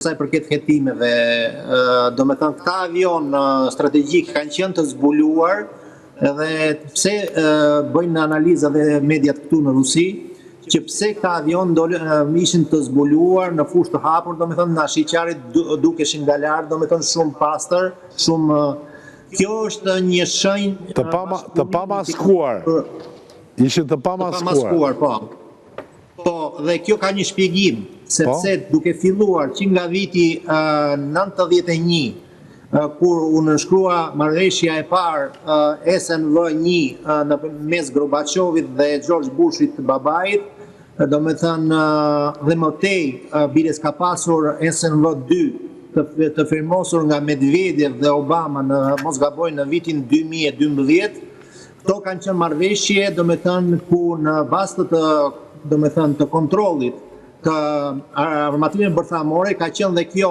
Sa i përket hetimeve, do me thënë këta avion strategjik kanë qenë të zbuluar edhe pse bëjnë analizë dhe mediat këtu në Rusi, që pse këta avion ishin të zbuluar në fushë të hapur, do me thënë nga shiqarit dukeshin nga lartë, do me thënë shumë pastër, shumë... Kjo është një shenjë... Të pa maskuar. Ishin të pa maskuar. Po, dhe kjo ka një shpjegim, sepse duke filluar që nga viti 91, kur u nënshkrua marrëveshja e parë SNV-1 në mes Gorbachevit dhe George Bushit babait, do me thënë dhe më tej biles ka pasur SNV-2 të firmosur nga Medvedev dhe Obama në mos gaboj në vitin 2012. Këto kanë qenë marrëveshje, do me thënë ku në bazë të kontrollit të armatimeve bërthamore ka qenë dhe kjo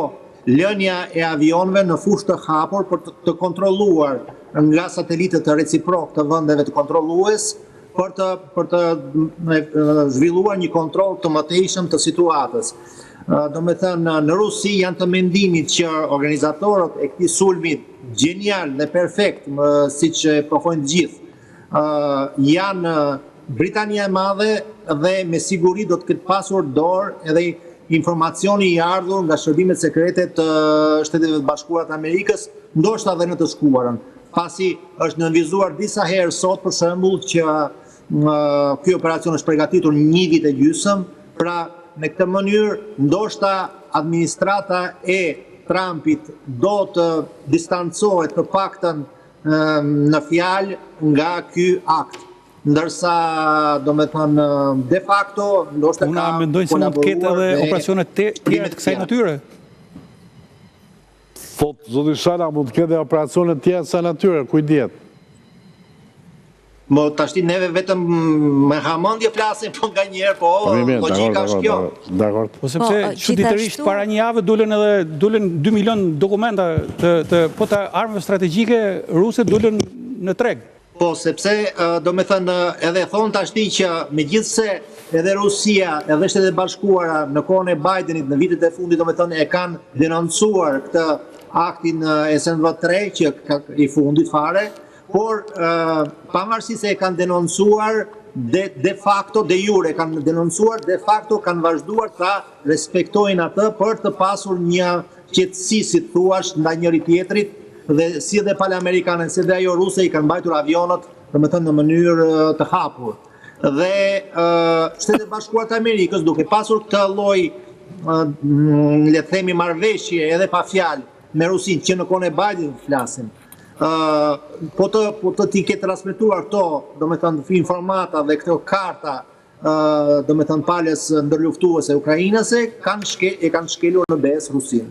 lënia e avionëve në fushë të hapur për të kontrolluar nga satelitët të reciprok të vendeve të kontrollues për të zhvilluar një kontroll të mëtejshëm të situatës. Do me thënë, në Rusi janë të mendimit që organizatorët e këtij sulmi genial dhe perfekt, si që pohojnë të gjithë, janë Britania e Madhe dhe me siguri do të ketë pasur dorë edhe informacioni i ardhur nga shërbimet sekrete të Shteteve të Bashkuara të Amerikës, ndoshta edhe në të shkuarën. Pasi është nënvizuar disa herë sot për shembull që ky operacion është përgatitur 1 vit e gjysmë, pra në këtë mënyrë ndoshta administrata e Trumpit do të distancohet të paktën në fjalë nga ky akt. Ndërsa, do me thënë, de facto, ndoshta ka... Una mendojnë se mund të ketë edhe operacionet tjera të kësaj natyre? Thot, zoti Shala, mund të ketë edhe operacionet tjera të kësaj natyre, kujdet? Mo tashti neve vetëm me hamendje flasim, po nga njerë, po logjika është kjo. Po sepse çuditërisht para një jave dulen 2 milion dokumenta po të armëve strategjike ruse dulen në treg. Po, sepse, do me thënë, edhe thonë tashti që me gjithse edhe Rusia, edhe Shtetet e Bashkuara në kohën e Bidenit, në vitet e fundit, do me thënë, e kanë denoncuar këtë aktin SNV-3 që i fundit fare, por pavarësisht se e kanë denoncuar de facto, de jure kanë denoncuar, de facto kanë vazhduar ta respektojnë atë për të pasur një qetësi, si thuash, ndaj njëri tjetrit, dhe si dhe pale amerikane, si dhe ajo ruse i kanë mbajtur avionët, do me thënë në mënyrë të hapur. Dhe Shtetet e Bashkuara të Amerikës, duke pasur këtë lloj, le të themi, marrëveshje edhe pa fjalë me Rusin, që në kohën e Bidenit flasim, po të t'i ketë transmetuar këto, do me thënë, informata dhe këto karta, do me thënë, palës ndërluftuese ukrainase, e kanë shkelur në besë Rusin.